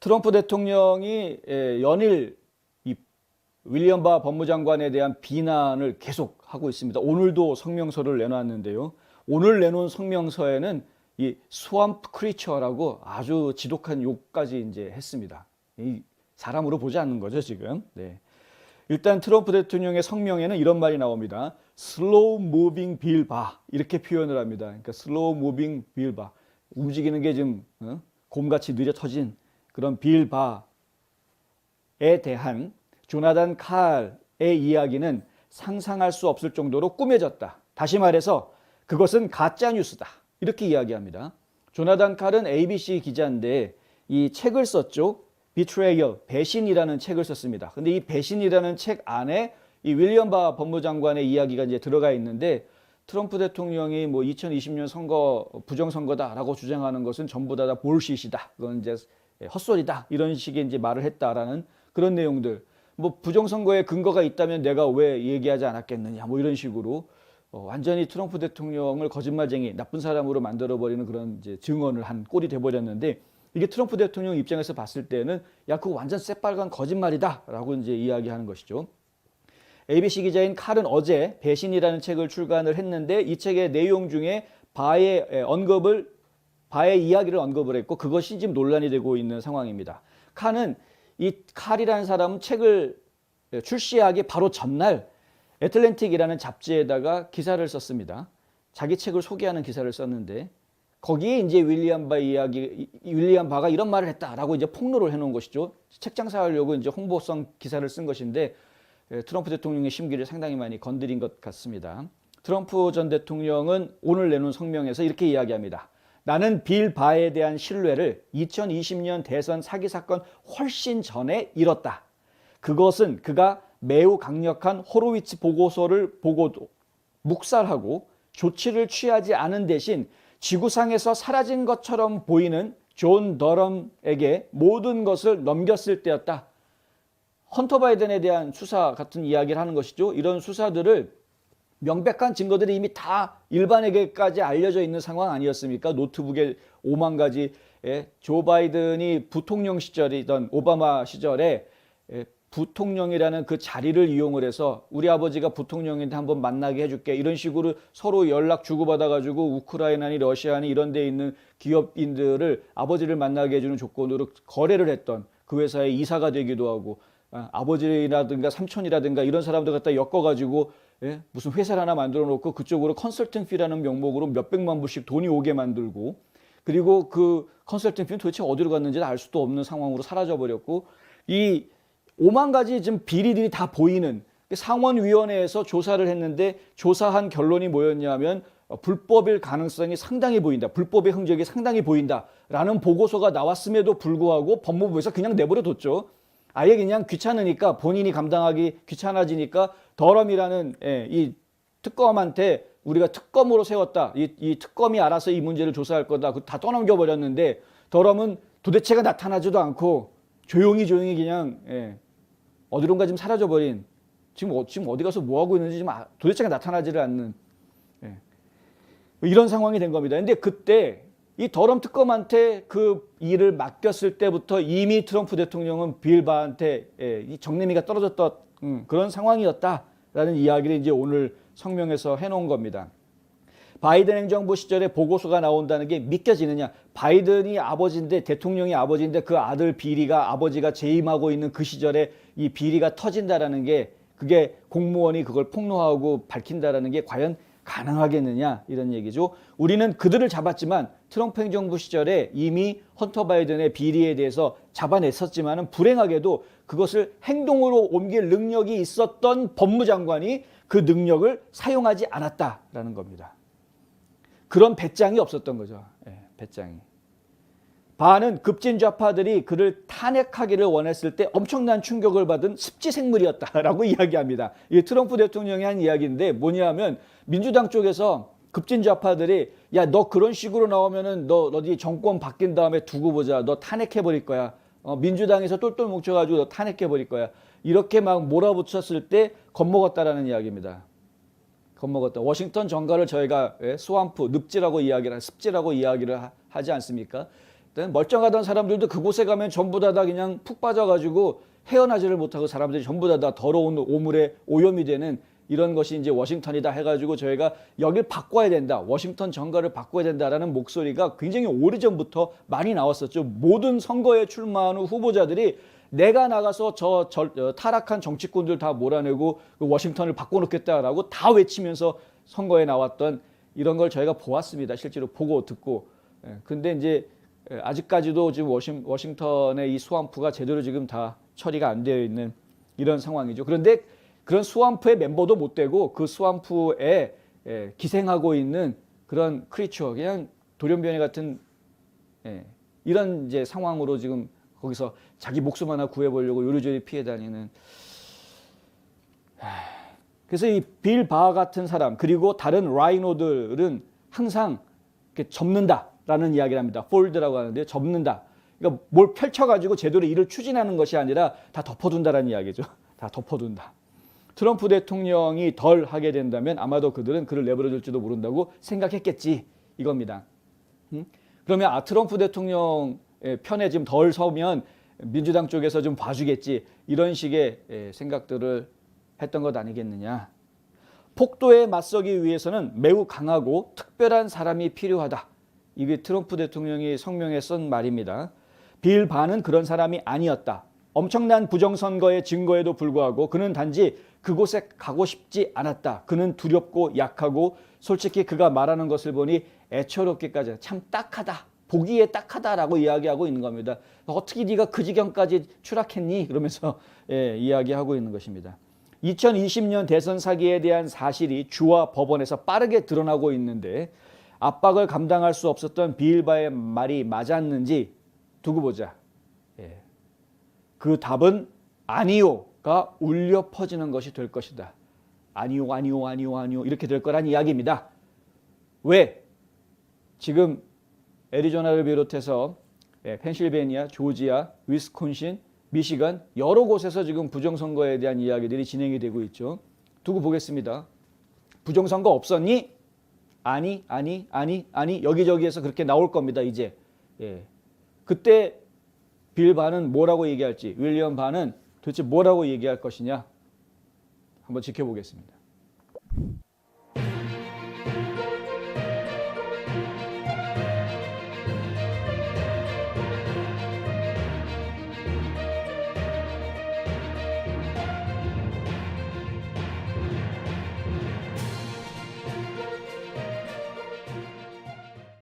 트럼프 대통령이 연일 이 윌리엄 바 법무장관에 대한 비난을 계속 하고 있습니다. 오늘도 성명서를 내놨는데요. 오늘 내놓은 성명서에는 이 스왑프 크리처라고 아주 지독한 욕까지 이제 했습니다. 이 사람으로 보지 않는 거죠, 지금. 네. 일단 트럼프 대통령의 성명에는 이런 말이 나옵니다. Slow moving bill bar 이렇게 표현을 합니다. 그러니까 Slow moving bill bar 움직이는 게 좀 곰같이 느려 터진 그런 빌 바에 대한 조나단 칼의 이야기는 상상할 수 없을 정도로 꾸며졌다. 다시 말해서 그것은 가짜 뉴스다. 이렇게 이야기합니다. 조나단 칼은 ABC 기자인데 이 책을 썼죠. Betrayal, 배신이라는 책을 썼습니다. 근데 이 배신이라는 책 안에 이 윌리엄 바 법무장관의 이야기가 이제 들어가 있는데 트럼프 대통령이 뭐 2020년 선거 부정선거다라고 주장하는 것은 전부 다 볼시시다. 그건 이제 헛소리다. 이런 식의 이제 말을 했다라는 그런 내용들. 뭐 부정선거에 근거가 있다면 내가 왜 얘기하지 않았겠느냐. 뭐 이런 식으로 완전히 트럼프 대통령을 거짓말쟁이, 나쁜 사람으로 만들어버리는 그런 이제 증언을 한 꼴이 돼버렸는데 이게 트럼프 대통령 입장에서 봤을 때는 야 그거 완전 새빨간 거짓말이다라고 이제 이야기하는 것이죠. ABC 기자인 칼은 어제 배신이라는 책을 출간을 했는데 이 책의 내용 중에 바의 이야기를 언급을 했고 그것이 지금 논란이 되고 있는 상황입니다. 칼은 이 칼이라는 사람은 책을 출시하기 바로 전날 애틀랜틱이라는 잡지에다가 기사를 썼습니다. 자기 책을 소개하는 기사를 썼는데 거기에 이제 윌리엄 바가 이런 말을 했다라고 이제 폭로를 해놓은 것이죠. 책 장사하려고 이제 홍보성 기사를 쓴 것인데 트럼프 대통령의 심기를 상당히 많이 건드린 것 같습니다. 트럼프 전 대통령은 오늘 내놓은 성명에서 이렇게 이야기합니다. 나는 빌 바에 대한 신뢰를 2020년 대선 사기 사건 훨씬 전에 잃었다. 그것은 그가 매우 강력한 호로위츠 보고서를 보고도 묵살하고 조치를 취하지 않은 대신 지구상에서 사라진 것처럼 보이는 존 더럼에게 모든 것을 넘겼을 때였다. 헌터 바이든에 대한 수사 같은 이야기를 하는 것이죠. 이런 수사들을 명백한 증거들이 이미 다 일반에게까지 알려져 있는 상황 아니었습니까? 노트북에 5만 가지 조 바이든이 부통령 시절이던 오바마 시절에 부통령이라는 그 자리를 이용을 해서 우리 아버지가 부통령인데 한번 만나게 해줄게 이런 식으로 서로 연락 주고받아가지고 우크라이나니 러시아니 이런 데 있는 기업인들을 아버지를 만나게 해주는 조건으로 거래를 했던 그 회사의 이사가 되기도 하고 아버지라든가 삼촌이라든가 이런 사람들 갖다 엮어가지고 무슨 회사를 하나 만들어 놓고 그쪽으로 컨설팅 피라는 명목으로 몇백만 불씩 돈이 오게 만들고 그리고 그 컨설팅 피는 도대체 어디로 갔는지 알 수도 없는 상황으로 사라져 버렸고 이 5만 가지 지금 비리들이 다 보이는 상원위원회에서 조사를 했는데 조사한 결론이 뭐였냐면 불법일 가능성이 상당히 보인다. 불법의 흔적이 상당히 보인다라는 보고서가 나왔음에도 불구하고 법무부에서 그냥 내버려 뒀죠. 아예 그냥 귀찮으니까 본인이 감당하기 귀찮아지니까 더럼이라는 이 특검한테 우리가 특검으로 세웠다. 이 특검이 알아서 이 문제를 조사할 거다. 다 떠넘겨버렸는데 더럼은 도대체가 나타나지도 않고 조용히 그냥 어디론가 지금 사라져버린 지금 어디 가서 뭐하고 있는지 지금 도대체가 나타나지를 않는 이런 상황이 된 겁니다. 근데 그때 이 더럼 특검한테 그 일을 맡겼을 때부터 이미 트럼프 대통령은 빌 바한테 이 정내미가 떨어졌던 그런 상황이었다라는 이야기를 이제 오늘 성명에서 해놓은 겁니다. 바이든 행정부 시절에 보고서가 나온다는 게 믿겨지느냐. 바이든이 아버지인데 대통령이 아버지인데 그 아들 비리가 아버지가 재임하고 있는 그 시절에 이 비리가 터진다라는 게 그게 공무원이 그걸 폭로하고 밝힌다라는 게 과연 가능하겠느냐 이런 얘기죠. 우리는 그들을 잡았지만 트럼프 행정부 시절에 이미 헌터 바이든의 비리에 대해서 잡아냈었지만 불행하게도 그것을 행동으로 옮길 능력이 있었던 법무장관이 그 능력을 사용하지 않았다라는 겁니다. 그런 배짱이 없었던 거죠. 배짱이. 바는 급진 좌파들이 그를 탄핵하기를 원했을 때 엄청난 충격을 받은 습지생물이었다라고 이야기합니다. 이게 트럼프 대통령이 한 이야기인데 뭐냐면 민주당 쪽에서 급진 좌파들이 야, 너 그런 식으로 나오면은 너 어디 정권 바뀐 다음에 두고 보자. 너 탄핵해버릴 거야. 민주당에서 똘똘 뭉쳐가지고 너 탄핵해버릴 거야. 이렇게 막 몰아붙였을 때 겁먹었다라는 이야기입니다. 겁먹었다. 워싱턴 정가를 저희가 스왑프, 습지라고 이야기를 하지 않습니까? 멀쩡하던 사람들도 그곳에 가면 전부 다 그냥 푹 빠져가지고 헤어나지를 못하고 사람들이 전부 다 더러운 오물에 오염이 되는 이런 것이 이제 워싱턴이다 해가지고 저희가 여길 바꿔야 된다. 워싱턴 정가를 바꿔야 된다라는 목소리가 굉장히 오래전부터 많이 나왔었죠. 모든 선거에 출마하는 후보자들이 내가 나가서 타락한 정치꾼들 다 몰아내고 워싱턴을 바꿔놓겠다라고 다 외치면서 선거에 나왔던 이런 걸 저희가 보았습니다. 실제로 보고 듣고. 근데 이제 아직까지도 지금 워싱턴의 이 스왑프가 제대로 지금 다 처리가 안 되어 있는 이런 상황이죠. 그런데 그런 스왑프의 멤버도 못 되고 그 스왑프에 기생하고 있는 그런 크리처, 그냥 돌연변이 같은 이런 이제 상황으로 지금 거기서 자기 목숨 하나 구해보려고 요리조리 피해 다니는. 그래서 이 빌 바 같은 사람 그리고 다른 라이노들은 항상 이렇게 접는다라는 이야기를 합니다. 폴드라고 하는데 접는다. 그러니까 뭘 펼쳐가지고 제대로 일을 추진하는 것이 아니라 다 덮어둔다라는 이야기죠. 다 덮어둔다. 트럼프 대통령이 덜 하게 된다면 아마도 그들은 그를 내버려둘지도 모른다고 생각했겠지 이겁니다. 그러면 트럼프 대통령 편에 지금 덜 서면 민주당 쪽에서 좀 봐주겠지 이런 식의 생각들을 했던 것 아니겠느냐. 폭도에 맞서기 위해서는 매우 강하고 특별한 사람이 필요하다. 이게 트럼프 대통령이 성명에 쓴 말입니다. 빌 바는 그런 사람이 아니었다. 엄청난 부정선거의 증거에도 불구하고 그는 단지 그곳에 가고 싶지 않았다. 그는 두렵고 약하고 솔직히 그가 말하는 것을 보니 애처롭기까지 참 딱하다. 보기에 딱하다라고 이야기하고 있는 겁니다. 어떻게 네가 그 지경까지 추락했니? 그러면서 이야기하고 있는 것입니다. 2020년 대선 사기에 대한 사실이 주와 법원에서 빠르게 드러나고 있는데 압박을 감당할 수 없었던 빌 바의 말이 맞았는지 두고 보자. 그 답은 아니요가 울려 퍼지는 것이 될 것이다. 아니요, 아니요, 아니요, 아니요 이렇게 될 거란 이야기입니다. 왜? 지금 애리조나를 비롯해서 펜실베니아, 조지아, 위스콘신, 미시간 여러 곳에서 지금 부정선거에 대한 이야기들이 진행이 되고 있죠. 두고 보겠습니다. 부정선거 없었니? 아니, 아니, 아니, 아니 여기저기에서 그렇게 나올 겁니다. 이제. 그때 빌 바는 뭐라고 얘기할지, 윌리엄 바는 도대체 뭐라고 얘기할 것이냐 한번 지켜보겠습니다.